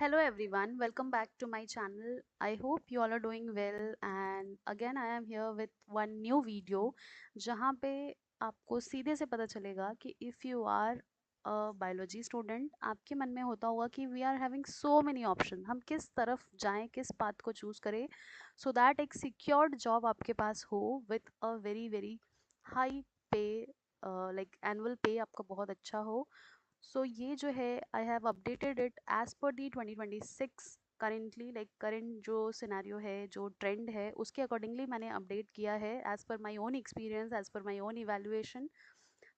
Hello everyone, welcome back to my channel. I hope you all are doing well and again I am here with one new video जहाँ पे आपको सीधे से पता चलेगा कि if you are a biology student आपके मन में होता होगा कि we are having so many options, हम किस तरफ जाएं, किस पाथ को चूज करें so that एक secured job आपके पास हो with a very high pay, like annual pay आपका बहुत अच्छा हो. सो ये जो है I have updated it as per the 2026 currently, like current जो सिनेरियो है, जो ट्रेंड है, उसके अकॉर्डिंगली मैंने अपडेट किया है as per my own experience, as per my own evaluation.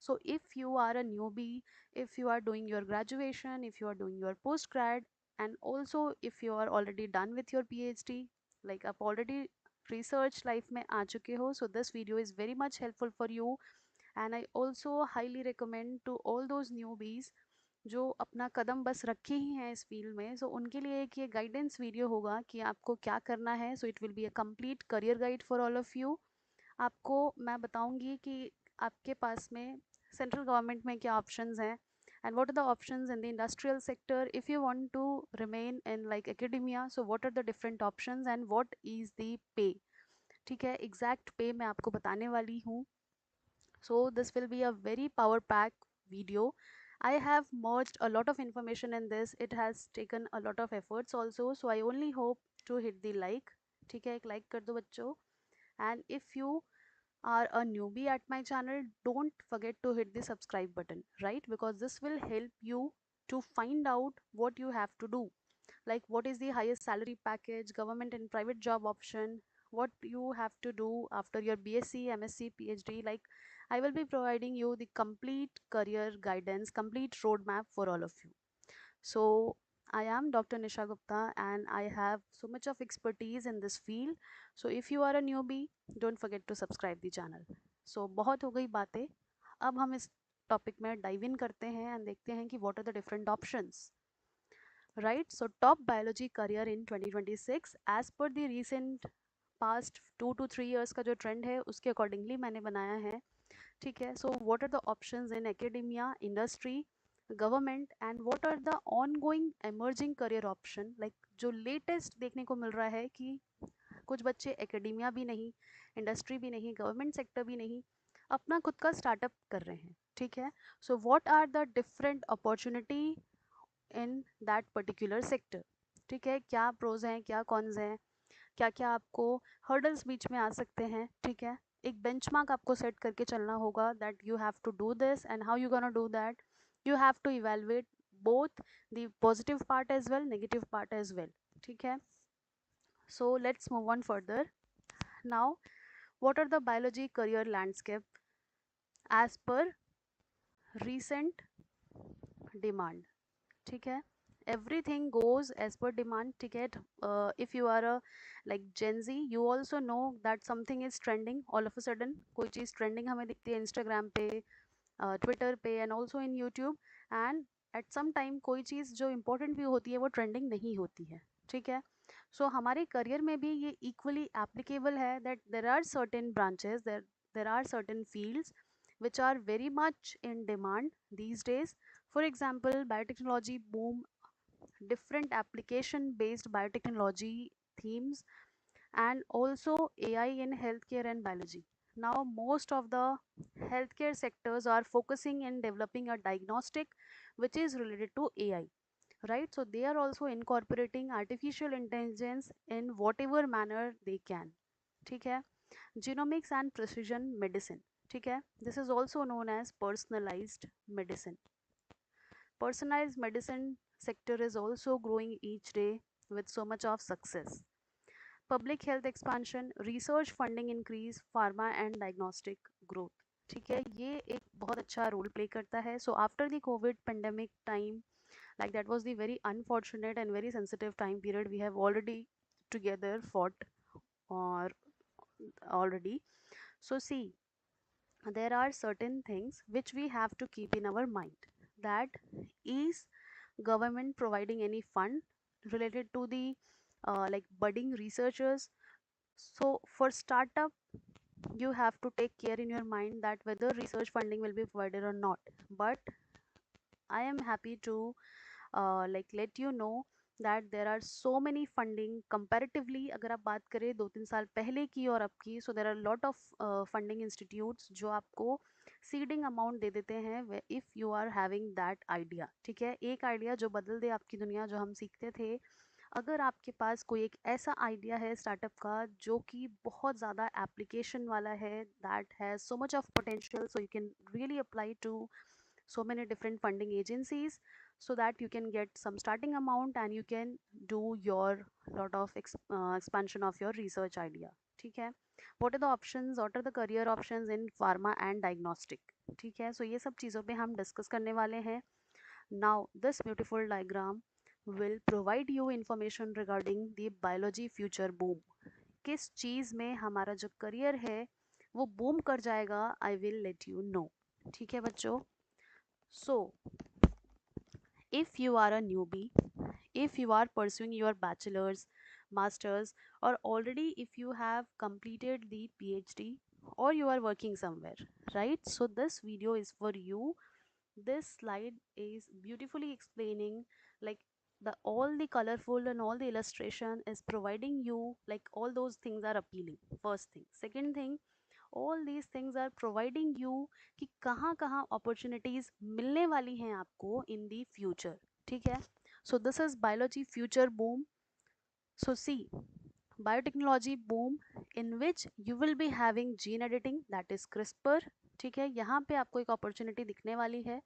So if you are a newbie, if you are doing your graduation, if you are doing your post grad, and also if you are already done with your PhD, like आप already research life में आ चुके हो, so this video is very much helpful for you. And I also highly recommend to all those newbies जो अपना कदम बस रखे ही हैं इस फील्ड में, सो उनके लिए एक ये गाइडेंस वीडियो होगा कि आपको क्या करना है. So it will be a complete career guide for all of you. आपको मैं बताऊंगी कि आपके पास में सेंट्रल गवर्नमेंट में क्या ऑप्शंस हैं and what are the options in the industrial sector if you want to remain in like academia. So what are the different options and what is the pay. ठीक है, exact पे मैं आपको बताने वाली हूँ. So this will be a very power pack video. I have merged a lot of information in this. It has taken a lot of efforts also. So I only hope to hit the like. ठीक है, एक like कर दो बच्चों. And if you are a newbie at my channel, don't forget to hit the subscribe button, right? Because this will help you to find out what you have to do, like what is the highest salary package, government and private job option, what you have to do after your BSc, MSc, PhD. Like I will be providing you the complete career guidance, complete roadmap for all of you. So I am Dr. Nisha Gupta and I have so much of expertise in this field. So if you are a newbie, don't forget to subscribe the channel. So बहुत हो गई बातें, अब हम इस topic में dive in करते हैं एंड देखते हैं कि what are the different options. Right, so top biology career in 2026 as per the recent past 2 to 3 years का जो ट्रेंड है उसके अकॉर्डिंगली मैंने बनाया है. ठीक है, so what are the options in academia, industry, government and what are the ongoing emerging career option, like जो लेटेस्ट देखने को मिल रहा है कि कुछ बच्चे एकेडेमिया भी नहीं, इंडस्ट्री भी नहीं, गवर्नमेंट सेक्टर भी नहीं, अपना खुद का स्टार्टअप कर रहे हैं. ठीक है, so what are the different opportunity in that particular sector. ठीक है, क्या प्रोज हैं, क्या कॉन्स हैं, क्या क्या आपको हर्डल्स बीच में आ सकते हैं. ठीक है, एक बेंचमार्क आपको सेट करके चलना होगा that you have to do this and how you gonna do that. You have to evaluate both the positive part as well, negative part as well. ठीक है, so let's move on further. Now what are the biology career landscape as per recent demand. ठीक है, everything goes as per demand. ठीक है, if you are a like Gen Z, you also know that something is trending all of a sudden. कोई चीज़ trending हमें दिखती है Instagram पे, Twitter पे and also in YouTube. and at some time कोई चीज़ जो important भी होती है वो trending नहीं होती है. ठीक है, so हमारे career में भी ये equally applicable है that there are certain branches, there are certain fields which are very much in demand these days. For example, biotechnology boom, different application based biotechnology themes, and also AI in healthcare and biology. Now most of the healthcare sectors are focusing in developing a diagnostic which is related to AI, right? So they are also incorporating artificial intelligence in whatever manner they can. ठीक है, genomics and precision medicine. ठीक है, this is also known as personalized medicine. Personalized medicine sector is also growing each day with so much of success. Public health expansion, research funding increase, pharma and diagnostic growth. ठीक है, ये एक बहुत अच्छा role play करता है. So after the Covid pandemic time, like that was the very unfortunate and very sensitive time period we have already together fought or already. So see, there are certain things which we have to keep in our mind, that is government providing any fund related to the like budding researchers. So for startup, you have to take care in your mind that whether research funding will be provided or not. But I am happy to like let you know that there are so many funding comparatively, अगर आप बात करें 2-3 साल पहले की और अब की, so there are lot of funding institutes जो आपको सीडिंग अमाउंट दे देते हैं if you are having that idea. ठीक है, एक आइडिया जो बदल दे आपकी दुनिया, जो हम सीखते थे। अगर आपके पास कोई एक ऐसा आइडिया है स्टार्टअप का जो कि बहुत ज़्यादा एप्लीकेशन वाला है, that has so much of potential, so you can really apply to so many different funding agencies so that you can get some starting amount and you can do your lot of expansion of your research idea। ठीक है, what are the options, what are the career options in pharma and diagnostic। ठीक है, so ये सब चीज़ों पे हम discuss करने वाले हैं। now this beautiful diagram will provide you information regarding the biology future boom। किस चीज़ में हमारा जो करियर है वो बूम कर जाएगा, I will let you know. ठीक है बच्चों, so if you are a newbie, if you are pursuing your bachelor's, master's, or already if you have completed the PhD or you are working somewhere, right? So this video is for you. This slide is beautifully explaining, like, the all the colorful and all the illustration is providing you, like, all those things are appealing, first thing। second thing, all these things are providing you कि कहाँ कहाँ opportunities मिलने वाली हैं आपको in the future। ठीक है, so this is biology future boom। so see, biotechnology boom in which you will be having gene editing, that is CRISPR। ठीक है, यहाँ पे आपको एक अपॉर्चुनिटी दिखने वाली है।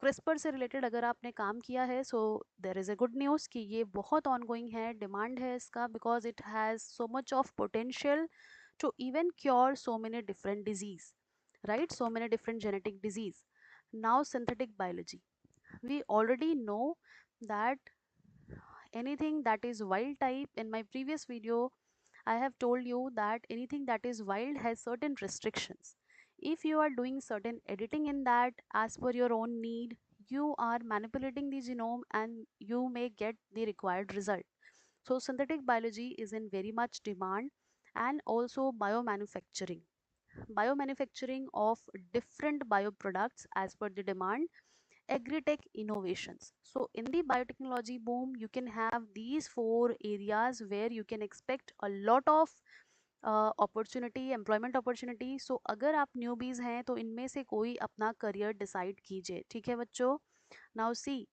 क्रिस्पर से रिलेटेड अगर आपने काम किया है, so there is a good news कि ये बहुत ऑनगोइंग है, डिमांड है इसका, because it has so much of potential to even cure so many different disease, right? So many different genetic disease। now synthetic biology, we already know that anything that is wild type, in my previous video I have told you that anything that is wild has certain restrictions। if you are doing certain editing in that as per your own need, you are manipulating the genome and you may get the required result। so synthetic biology is in very much demand, and also biomanufacturing of different bioproducts as per the demand, agri-tech innovations। so in the biotechnology boom you can have these four areas where you can expect a lot of opportunity, employment opportunity. So अगर आप newbies हैं तो इनमें से कोई अपना career decide कीजिए। ठीक है बच्चों, now see,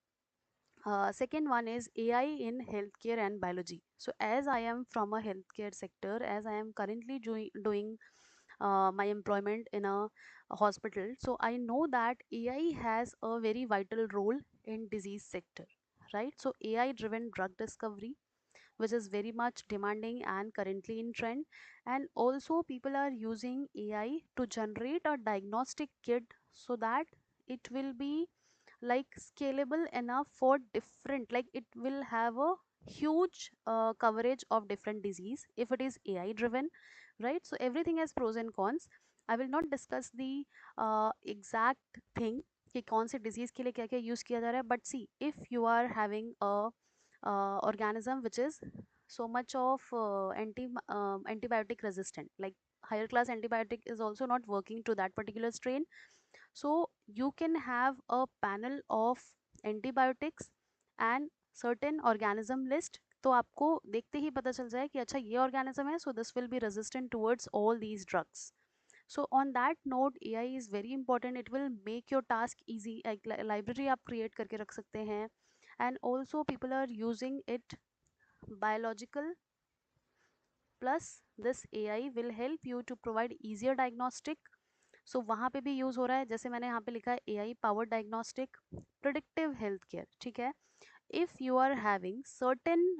second one is AI in healthcare and biology। so as I am from a healthcare sector, as I am currently doing my employment in a hospital, so I know that AI has a very vital role in disease sector, right? so AI driven drug discovery, which is very much demanding and currently in trend, and also people are using AI to generate a diagnostic kit so that it will be like scalable enough for different, like it will have a huge coverage of different disease if it is AI driven, right? so everything has pros and cons। I will not discuss the exact thing कि कौन से disease के लिए क्या क्या use किया जा रहा है, but see if you are having a organism which is so much of antibiotic resistant, like higher class antibiotic is also not working to that particular strain, so you can have a panel of antibiotics and certain organism list। तो आपको देखते ही पता चल जाए कि अच्छा ये organism है, so this will be resistant towards all these drugs. so on that note, AI is very important, it will make your task easy। एक लाइब्रेरी आप क्रिएट करके रख सकते हैं, and also people are using it biological, plus this AI will help you to provide easier diagnostic। so वहाँ पे भी use हो रहा है, जैसे मैंने यहाँ पे लिखा है AI powered diagnostic, predictive healthcare। ठीक है, if you are having certain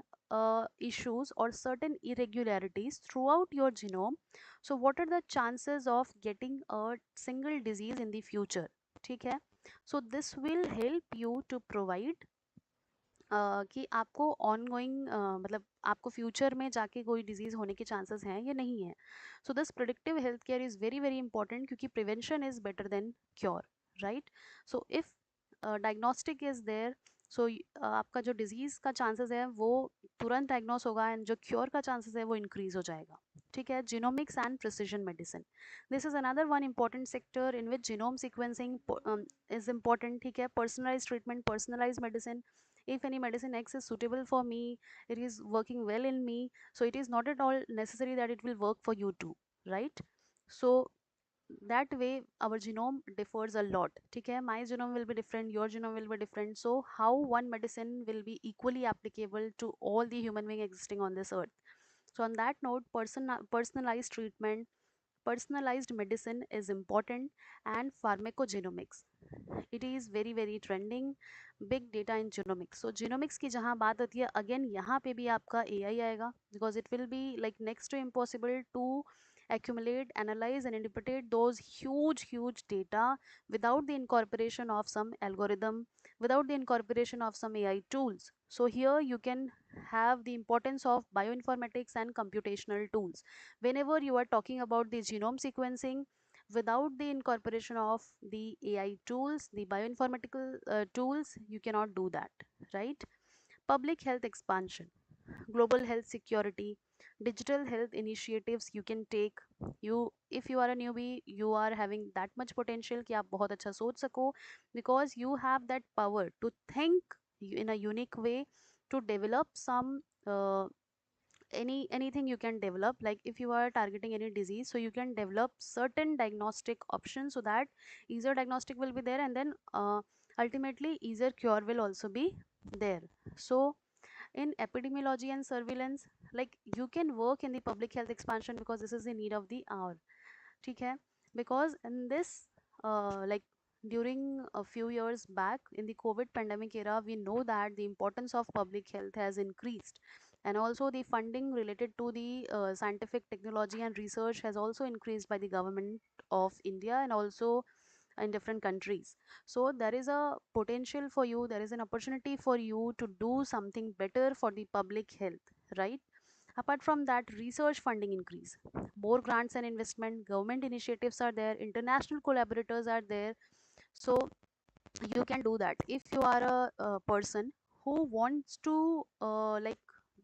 issues or certain irregularities throughout your genome, so what are the chances of getting a single disease in the future। ठीक है, so this will help you to provide कि आपको ongoing, मतलब आपको future में जाके कोई disease होने के चांसेस हैं या नहीं है। So this productive health care is very very important, क्योंकि prevention is better than cure, right? So if diagnostic is there, so आपका जो डिजीज़ का चांसेस है वो तुरंत डायग्नोस होगा, एंड जो क्योर का चांसेस है वो इंक्रीज हो जाएगा। ठीक है, genomics and precision medicine. This is another one important sector in which genome sequencing is important. ठीक है, personalized treatment, personalized medicine. If any medicine X is suitable for me, it is working well in me, so it is not at all necessary that it will work for you too, right? So that way our genome differs a lot. ठीक है, my genome will be different, your genome will be different, so how one medicine will be equally applicable to all the human being existing on this earth? So on that note, personalized treatment, personalized medicine is important. And pharmacogenomics, it is very very trending. Big data in genomics. So genomics की जहाँ बात होती है, again यहाँ पे भी आपका AI आएगा, because it will be like next to impossible to accumulate, analyze and interpret those huge data without the incorporation of some algorithm, without the incorporation of some AI tools. So here you can have the importance of bioinformatics and computational tools. Whenever you are talking about the genome sequencing, without the incorporation of the AI tools, the bioinformatical tools, you cannot do that, right? Public health expansion, global health security, digital health initiatives you can take. You, if you are a newbie, you are having that much potential कि आप बहुत अच्छा सोच सको, because you have that power to think in a unique way, to develop some anything you can develop. Like if you are targeting any disease, so you can develop certain diagnostic options, so that easier diagnostic will be there, and then ultimately easier cure will also be there. So in epidemiology and surveillance, like you can work in the public health expansion, because this is the need of the hour. ठीक है, because in this like during a few years back in the COVID pandemic era, we know that the importance of public health has increased, and also the funding related to the scientific technology and research has also increased by the government of India, and also in different countries. So there is a potential for you, there is an opportunity for you to do something better for the public health, right? Apart from that, research funding increase, more grants and investment, government initiatives are there, international collaborators are there. So you can do that if you are a person who wants to like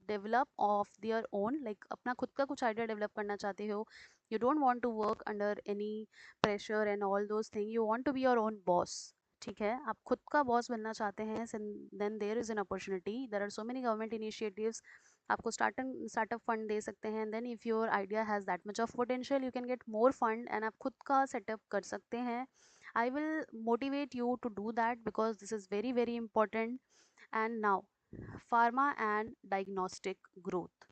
develop of their own, like अपना खुद का कुछ idea develop करना चाहते हो. You don't want to work under any pressure and all those things, you want to be your own boss. ठीक है, आप खुद का बॉस बनना चाहते हैं, then there is an opportunity, there are so many government initiatives. आपको startup fund दे सकते हैं, then if your idea has that much of potential, you can get more fund and आप खुद का सेटअप कर सकते हैं. I will motivate you to do that, because this is very very important. And now pharma and diagnostic growth.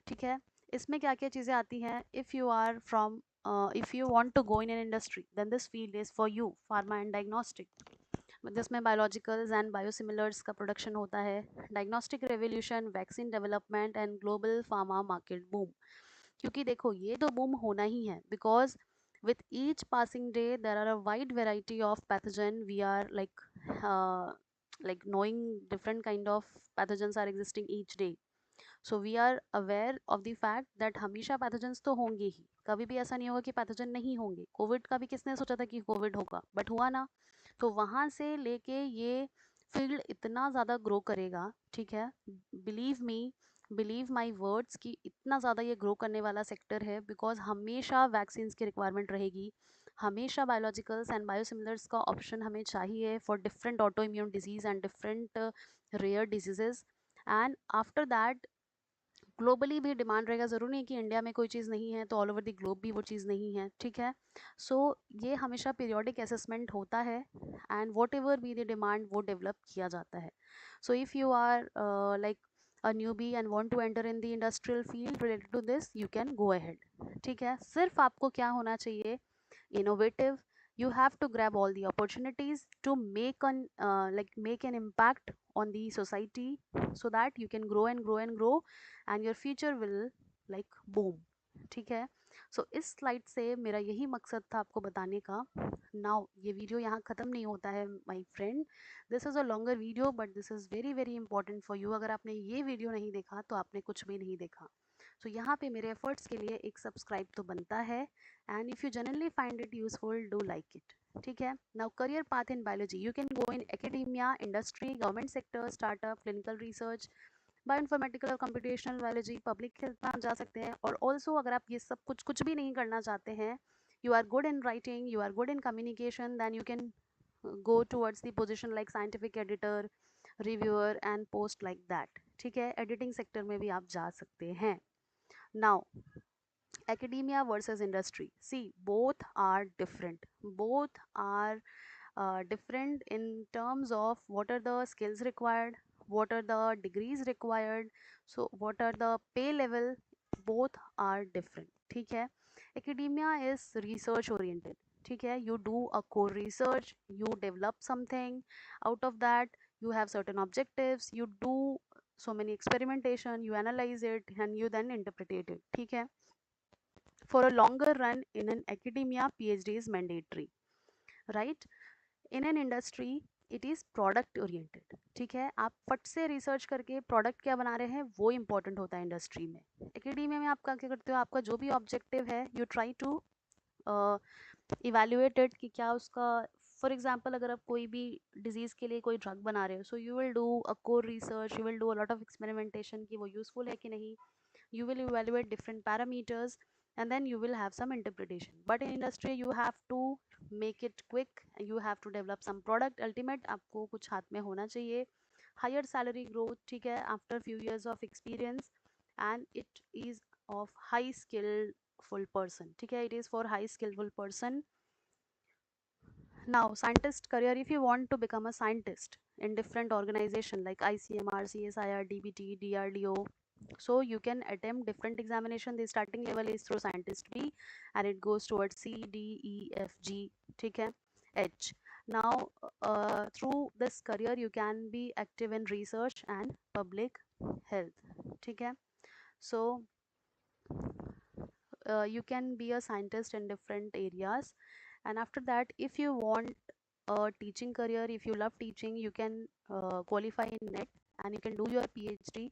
ठीक है, इसमें क्या क्या चीज़ें आती हैं? If you are from if you want to go in an industry, then this field is for you, pharma and diagnostic. जिसमें biologicals and biosimilars का प्रोडक्शन होता है, diagnostic revolution, vaccine development and global pharma market boom. क्योंकि देखो ये तो boom होना ही है, because with each passing day there are a wide variety of pathogen. We are like knowing different kind of pathogens are existing each day. So we are aware of the fact that हमेशा pathogens तो होंगे ही, कभी भी ऐसा नहीं होगा कि pathogen नहीं होंगे. कोविड का भी किसने सोचा था कि कोविड होगा, बट हुआ ना. तो वहाँ से लेके ये फील्ड इतना ज़्यादा ग्रो करेगा. ठीक है, believe me, believe my words, कि इतना ज़्यादा ये ग्रो करने वाला सेक्टर है, बिकॉज हमेशा वैक्सीन्स की रिक्वायरमेंट रहेगी, हमेशा बायोलॉजिकल्स एंड बायोसिमिलर्स का ऑप्शन हमें चाहिए for different auto immune disease and different rare diseases. And after that globally भी डिमांड रहेगा. ज़रूरी नहीं कि इंडिया में कोई चीज़ नहीं है तो ऑल ओवर द ग्लोब भी वो चीज़ नहीं है. ठीक है, सो ये हमेशा पीरियोडिक असेसमेंट होता है, and whatever be the demand वो डेवलप किया जाता है. So if you are like a newbie and want to enter in the industrial field related to this, you can go ahead. ठीक है, सिर्फ आपको क्या होना चाहिए? Innovative. You have to grab all the opportunities to make an impact on the society, so that you can grow and grow and grow, and your future will like boom. ठीक है, सो इस स्लाइड से मेरा यही मकसद था आपको बताने का. नाउ ये वीडियो यहाँ ख़त्म नहीं होता है my friend, this is a longer video, but this is very very important for you. अगर आपने ये वीडियो नहीं देखा तो आपने कुछ भी नहीं देखा. सो यहाँ पे मेरे एफर्ट्स के लिए एक सब्सक्राइब तो बनता है, and if you generally find it useful, do like it. ठीक है, now career path in biology, you can go in academia, industry, government sector, startup, clinical research. Bioinformatical और कंप्यूटेशनल बायोलॉजी, पब्लिक हेल्थ में आप जा सकते हैं। और also अगर आप ये सब कुछ भी नहीं करना चाहते हैं, you are good in writing, you are good in communication, then you can go towards the position like scientific editor, reviewer and post like that। ठीक है, एडिटिंग सेक्टर में भी आप जा सकते हैं। Now academia versus industry, see both are different, both are different in terms of what are the skills required, what are the degrees required, so what are the pay level, both are different। ठीक है, academia is research oriented। ठीक है, you do a core research, you develop something out of that, you have certain objectives, you do so many experimentation, you analyze it and you then interpret it। ठीक है, for a longer run in an academia, PhD is mandatory, right? In an industry, it is product oriented। ठीक है, आप फट से research करके product क्या बना रहे हैं वो इंपॉर्टेंट होता है इंडस्ट्री में। एकेडमिया में आप क्या करते हो, आपका जो भी ऑब्जेक्टिव है यू ट्राई टू इवेल्युएटेड कि क्या उसका, फॉर एग्जाम्पल अगर आप कोई भी डिजीज़ के लिए कोई ड्रग बना रहे हो, so you will do a core research, you will do a lot of experimentation कि वो यूजफुल है कि नहीं, you will evaluate different parameters and then you will have some interpretation। but in industry you have to make it quick, you have to develop some product, ultimate आपको कुछ हाथ में होना चाहिए, higher salary growth। ठीक है, after few years of experience and it is of high skillful person। ठीक है, it is for high skillful person। now scientist career, if you want to become a scientist in different organization like ICMR, CSIR, DBT, DRDO, so you can attempt different examination। the starting level is through scientist B and it goes towards C, D, E, F, G, ठीक है, H। now through this career you can be active in research and public health। ठीक है, so you can be a scientist in different areas। and after that, if you want a teaching career, if you love teaching, you can qualify in NET and you can do your PhD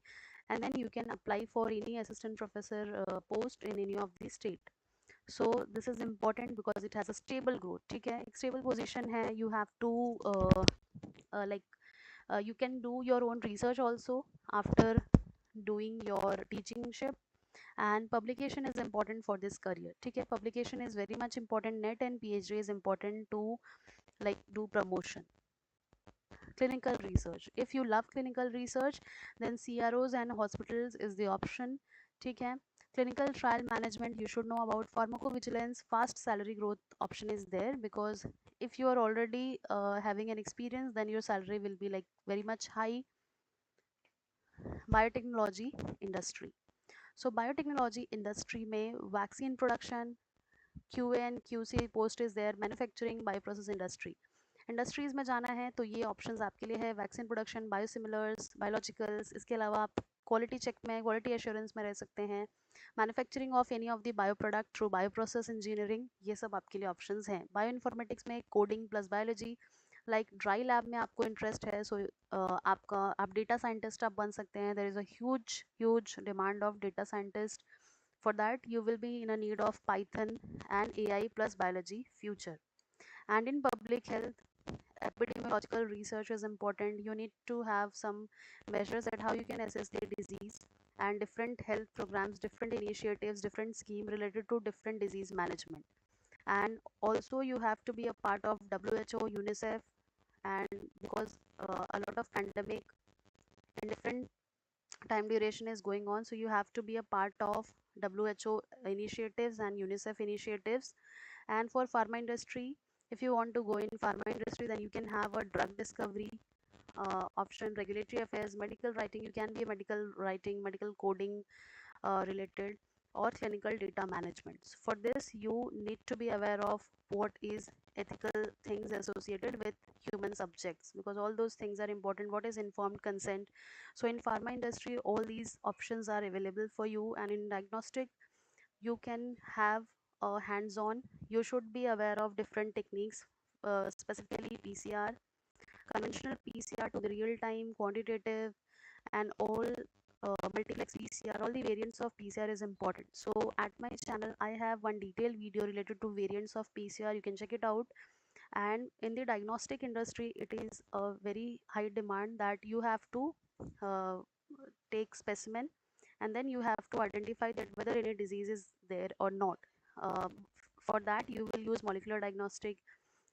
and then you can apply for any assistant professor post in any of the state। so this is important because it has a stable growth। ठीक है, एक stable position है, you have to like you can do your own research also after doing your teachingship। and publication is important for this career। ठीक है, publication is very much important, net and PhD is important to like do promotion। clinical research, if you love clinical research then CROs and hospitals is the option। ठीक है, clinical trial management you should know about, pharmacovigilance, fast salary growth option is there because if you are already having an experience then your salary will be like very much high। biotechnology industry, so biotechnology industry में vaccine production, QA and QC post is there, manufacturing, bioprocess industry। Industries में जाना है तो ये options आपके लिए है, vaccine production, biosimilars, biologicals. इसके अलावा आप क्वालिटी चेक में, क्वालिटी एश्योरेंस में रह सकते हैं, manufacturing of any of the bio product through bio process engineering, ये सब आपके लिए ऑप्शंस हैं। बायो इन्फॉर्मेटिक्स में coding plus biology, like dry lab में आपको इंटरेस्ट है, सो आप डेटा साइंटिस्ट आप बन सकते हैं। There is a huge demand of data scientist. for that you will be in a need of Python and AI plus biology future। and in public health, epidemiological research is important, you need to have some measures at how you can assess the disease and different health programs, different initiatives, different scheme related to different disease management। and also you have to be a part of WHO, UNICEF, and because a lot of pandemic and different time duration is going on, so you have to be a part of WHO initiatives and UNICEF initiatives। and for pharma industry, if you want to go in pharma industry then you can have a drug discovery option, regulatory affairs, medical writing, you can be a medical writing, medical coding related, or clinical data management। for this you need to be aware of what is ethical things associated with human subjects because all those things are important, what is informed consent। so in pharma industry all these options are available for you। and in diagnostic you can have a hands-on, you should be aware of different techniques, specifically PCR, conventional PCR to the real time, quantitative, and all multiplex PCR, all the variants of PCR is important। so at my channel I have one detailed video related to variants of PCR, you can check it out। and in the diagnostic industry it is a very high demand that you have to uh, take specimen, and then you have to identify that whether any disease is there or not. For that you will use molecular diagnostic.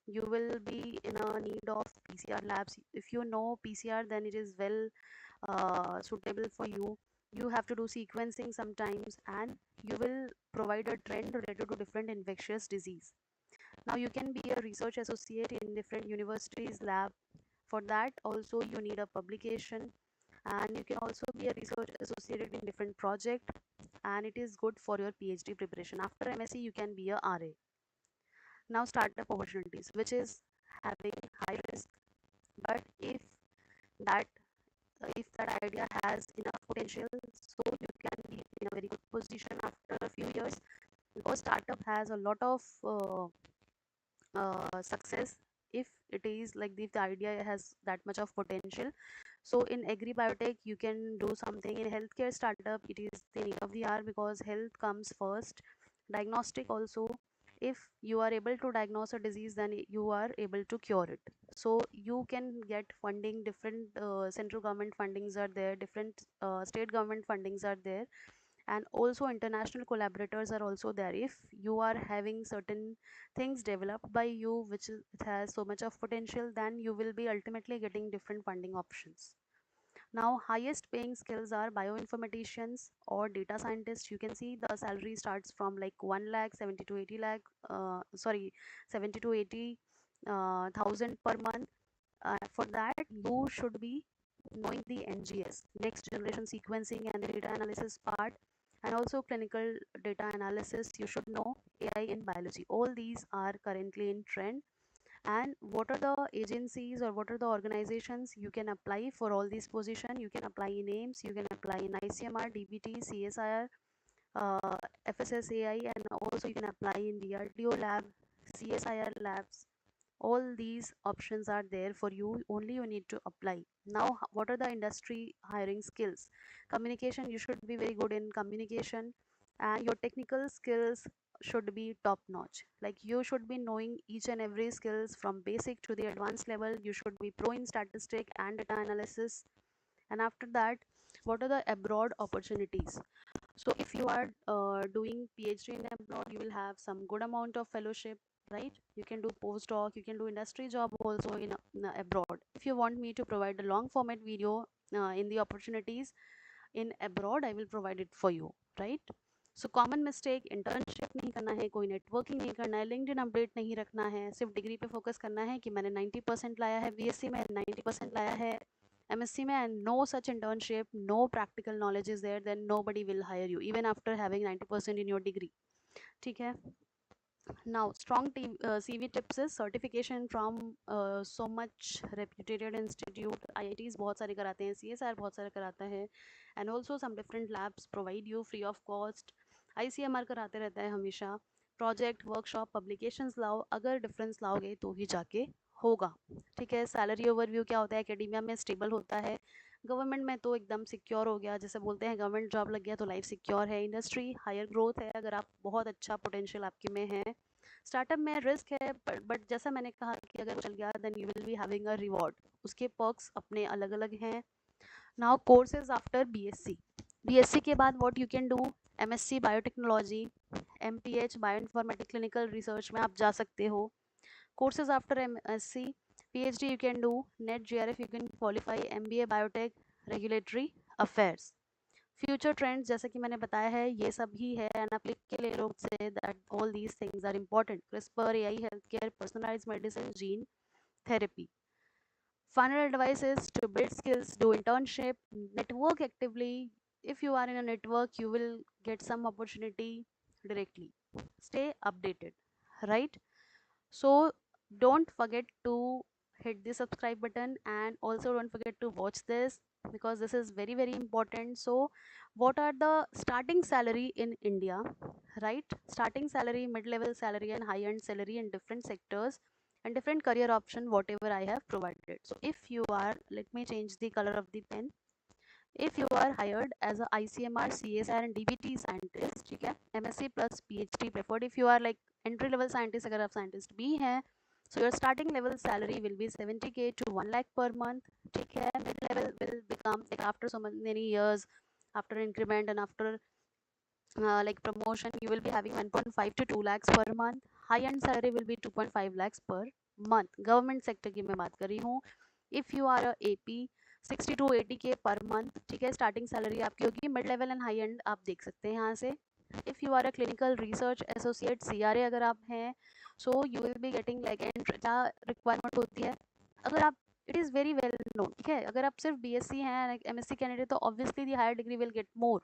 You will be in a need of PCR labs. If you know PCR, then it is well suitable for you. You have to do sequencing sometimes, and you will provide a trend related to different infectious disease. Now you can be a research associate in different universities lab. For that also you need a publication, and you can also be a research associate in different project, and it is good for your PhD preparation. After MSc you can be a RA. Now startup opportunities, which is having high risk, but that if that idea has enough potential, so you can be in a very good position after a few years, because startup has a lot of success if it is like if the idea has that much of potential. So in agri biotech you can do something. In healthcare startup it is the need of the hour, because health comes first. Diagnostic also, if you are able to diagnose a disease, then you are able to cure it. So you can get funding. Different central government fundings are there, different state government fundings are there, and also international collaborators are also there. If you are having certain things developed by you which it has so much of potential, then you will be ultimately getting different funding options. Now highest paying skills are bioinformaticians or data scientists. You can see the salary starts from like 1 lakh 70 to 80 lakh, 70 to 80 thousand per month. For that you should be knowing the NGS, next generation sequencing, and the data analysis part, and also clinical data analysis. You should know AI in biology. All these are currently in trend. And what are the agencies or what are the organizations you can apply for all these positions? You can apply in AIMS, you can apply in ICMR, DBT, CSIR, uh, FSSAI, and also you can apply in DRDO lab, CSIR labs. All these options are there for you, only you need to apply. Now what are the industry hiring skills? Communication, you should be very good in communication, and your technical skills should be top notch. Like you should be knowing each and every skills from basic to the advanced level. You should be pro in statistic and data analysis. And after that, what are the abroad opportunities? So if you are doing PhD in abroad, you will have some good amount of fellowship, right? You can do postdoc, you can do industry job also in abroad. If you want me to provide a long format video in the opportunities in abroad, I will provide it for you, right? So common mistake, internship नहीं करना है, कोई networking नहीं करना है, LinkedIn update नहीं रखना है, सिर्फ डिग्री पे फोकस करना है कि मैंने 90% लाया है BSc में, 90% लाया है MSc में, and no such internship, no practical knowledge is there, then nobody will hire you even after having 90% in your degree. ठीक है? Now strong CV tips is certification from so much reputed institute. IITs बहुत सारे कराते हैं, CSR बहुत सारे कराता है, and also some different labs provide you free of cost. ICMR कराते रहता है हमेशा. प्रोजेक्ट, वर्कशॉप, पब्लिकेशंस लाओ. अगर डिफरेंस लाओगे तो ही जाके होगा. ठीक है? सैलरी ओवरव्यू क्या होता है? एकेडमिया में स्टेबल होता है, गवर्नमेंट में तो एकदम सिक्योर हो गया, जैसे बोलते हैं गवर्नमेंट जॉब लग गया तो लाइफ सिक्योर है. इंडस्ट्री हायर ग्रोथ है अगर आप बहुत अच्छा पोटेंशियल आपके में है. स्टार्टअप में रिस्क है, बट जैसा मैंने कहा कि अगर चल गया then you will be having a reward. उसके पर्क्स अपने अलग अलग हैं. Now courses after BSc. BSc के बाद what you can do? MSc biotechnology, MPH bioinformatic clinical research में आप जा सकते हो. Courses after MSc, PhD you can do, NET JRF you can qualify, MBA biotech, regulatory affairs. Future trends जैसे कि मैंने बताया है ये सब ही है, एंड आप लिख के ले लो से that all these things are important. CRISPR, AI, health care, personalised medicine, gene therapy. Final advice is to build skills, do internship, network actively. If you are in a network, you will get some opportunity directly. Stay updated, right? So don't forget to hit the subscribe button, and also don't forget to watch this because this is very very important. So what are the starting salary in India, right? Starting salary, mid-level salary, and high-end salary in different sectors and different career option whatever I have provided. So if you are, let me change the color of the pen. If you are hired as a ICMR, CSR and DBT scientist, ठीक है, MSc plus PhD preferred. If you are like entry level scientist, अगर आप scientist भी हैं, so your starting level salary will be 70k to 1 lakh per month. ठीक है, mid level will come like after so many years, after increment and after like promotion, you will be having 1.5 to 2 lakhs per month. High end salary will be 2.5 lakhs per month. Government sector की मैं बात कर रही हूँ. If you are a AP 60 to 80K per month, ठीक है, starting salary आपकी होगी. Mid level and high end आप देख सकते हैं यहाँ से. If you are a clinical research associate CRA अगर आप हैं, so you will be getting like and क्या रिक्वायरमेंट होती है. अगर आप, it is very well known, ठीक है, अगर आप सिर्फ BSc हैं, MSc कैंडिडेट, तो obviously the higher degree will get more.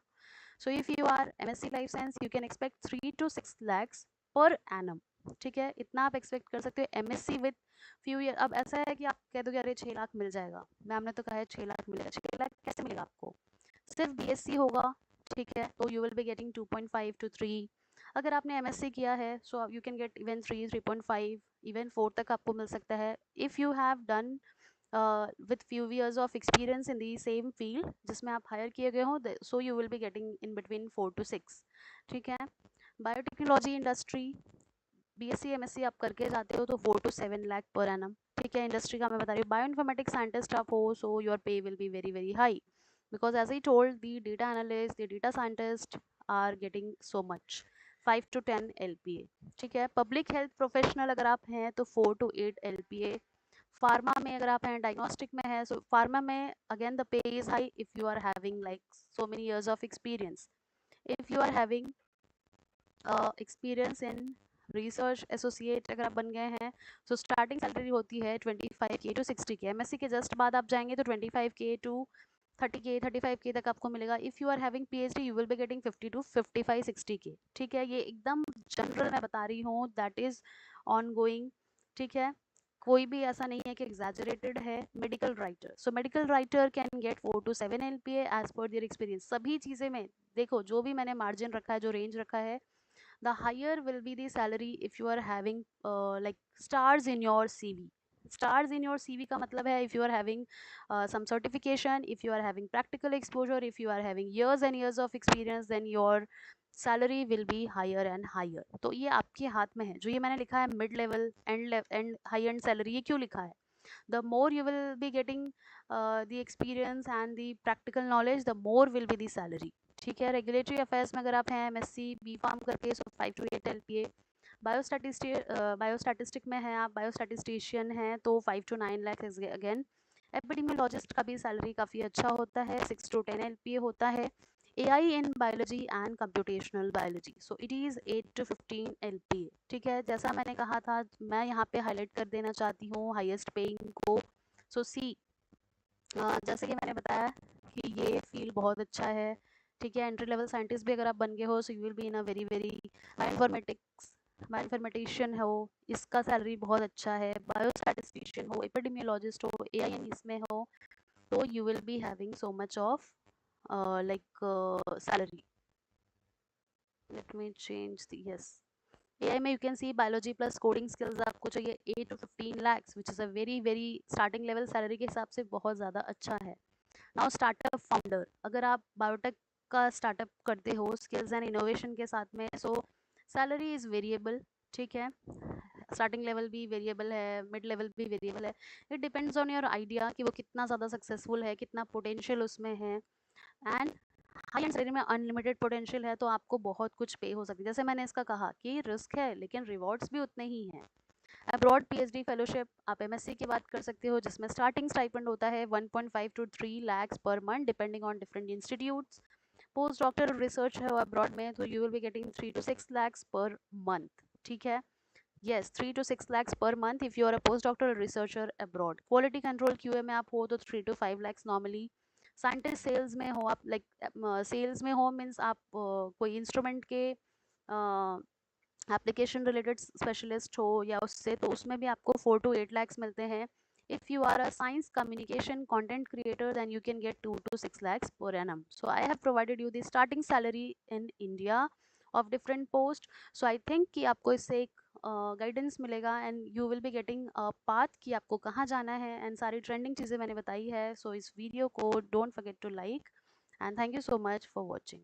So if you are MSc Life Science, you can expect 3 to 6 lakhs per annum. ठीक है, इतना आप एक्सपेक्ट कर सकते हो. MSc with few year. अब ऐसा है कि आप कह दो कि अरे 6 लाख मिल जाएगा, मैम ने तो कहा है 6 लाख मिलेगा. 6 लाख कैसे मिलेगा आपको? सिर्फ BSc होगा, ठीक है, तो you will be getting 2.5 to 3. अगर आपने MSc किया है, सो you can get even 3, 3.5, even 4 तक आपको मिल सकता है. If you have done with few years of experience in the same field जिसमें आप हायर किए गए हो, so you will be getting in between 4 to 6. ठीक है. बायोटेक्नोलॉजी इंडस्ट्री, BSc MSc आप करके जाते हो तो 4 to 7 लाख पर एनम. ठीक है, इंडस्ट्री का मैं बता रही हूँ. बायोइन्फॉर्मेटिक्स साइंटिस्ट आप हो, so your pay will be very very high, because as I told, the data analyst, the data scientist are getting so much, 5 to 10 LPA. ठीक है. पब्लिक हेल्थ प्रोफेशनल अगर आप हैं तो 4 to 8 LPA. फार्मा में अगर आप हैं, डायग्नोस्टिक में है, सो फार्मा में again the pay is high if you are having like so many years of experience. If you are having experience in research associate अगर आप बन गए हैं, सो स्टार्टिंग सैलरी होती है 25K to 60K. MSc के just बाद आप जाएंगे तो 25K to 30K 35K तक आपको मिलेगा. If you are having PhD you will be getting 50 to 55 60K. ठीक है, ये एकदम जनरल मैं बता रही हूँ, दैट इज़ ऑन गोइंग. ठीक है, कोई भी ऐसा नहीं है कि एग्जैजरेटेड है. Medical writer, so medical writer can get 4 to 7 LPA as per their experience. सभी चीज़ें में देखो, जो भी मैंने मार्जिन रखा है, जो रेंज रखा है, the higher will be the salary if you are having like stars in your CV. Stars in your CV का मतलब है if you are having some certification, if you are having practical exposure, if you are having years and years of experience, then your salary will be higher and higher. तो ये आपके हाथ में है. जो ये मैंने लिखा है mid level and high end salary, ये क्यों लिखा है? The more you will be getting the experience and the practical knowledge, the more will be the salary. ठीक है. रेगुलेटरी अफेयर्स में अगर आप हैं MSc B.Pharm करके, सो 5 to 8 LPA. बायोस्टैटिस्टिक में हैं आप, बायोस्टैटिस्टिशियन हैं, तो 5 to 9 लाख अगेन. एपिडेमियोलॉजिस्ट का भी सैलरी काफ़ी अच्छा होता है, 6 to 10 LPA होता है. AI in biology and computational biology, so it is 8 to 15 LPA. ठीक है, जैसा मैंने कहा था, मैं यहाँ पे हाईलाइट कर देना चाहती हूँ हाईएस्ट पेइंग को. सो सी, जैसे कि मैंने बताया कि ये फील्ड बहुत अच्छा है. ठीक है, एंट्री लेवल साइंटिस्ट भी अगर आप बन गए हो, so you will be in a very very. Bioinformatician हो, इसका सैलरी बहुत अच्छा है. बायोस्टैटिस्टिशियन हो, एपिडेमियोलॉजिस्ट हो, AI इसमें हो, तो you will be having so much of like salary. Let me change the, yes, AI में you can see biology plus coding skills आपको चाहिए 8 to 15 lakhs, which is a very very starting level salary के हिसाब से बहुत ज़्यादा अच्छा है. नाउ स्टार्टअप फाउंडर, अगर आप बायोटेक का स्टार्टअप करते हो स्किल्स एंड इनोवेशन के साथ में, सो सैलरी इज़ वेरिएबल. ठीक है, स्टार्टिंग लेवल भी वेरिएबल है, मिड लेवल भी वेरिएबल है. It depends on your idea कि वो कितना ज़्यादा सक्सेसफुल है, कितना पोटेंशियल उसमें है. एंड हाई एंड सैलरी में अनलिमिटेड पोटेंशियल है, तो आपको बहुत कुछ पे हो सकती है. जैसे मैंने इसका कहा कि रिस्क है, लेकिन रिवॉर्ड्स भी उतने ही हैं. अब्रॉड PhD फेलोशिप, आप MSc की बात कर सकते हो, जिसमें स्टार्टिंग स्टाइपेंड होता है 1.5 to 3 lakhs per month depending on different institutes. Post doctor research है अब्रॉड में, तो you will be getting 3 to 6 lakhs per month. ठीक है, yes, 3 to 6 lakhs per month if you are a postdoctoral researcher abroad. Quality control QA में आप हो तो 3 to 5 lakhs normally. Scientist sales में हो आप, लाइक सेल्स में हो मीन्स आप कोई इंस्ट्रूमेंट के एप्लीकेशन रिलेटेड स्पेशलिस्ट हो या उससे, तो उसमें भी आपको 4 to 8 lakhs मिलते हैं. If you are a science communication content creator, then you can get 2 to 6 lakhs per annum. So I have provided you the starting salary in India of different post. So I think कि आपको इससे एक guidance मिलेगा and you will be getting a path कि आपको कहाँ जाना है. एंड सारी ट्रेंडिंग चीज़ें मैंने बताई है. सो इस वीडियो को don't forget to like and thank you so much for watching.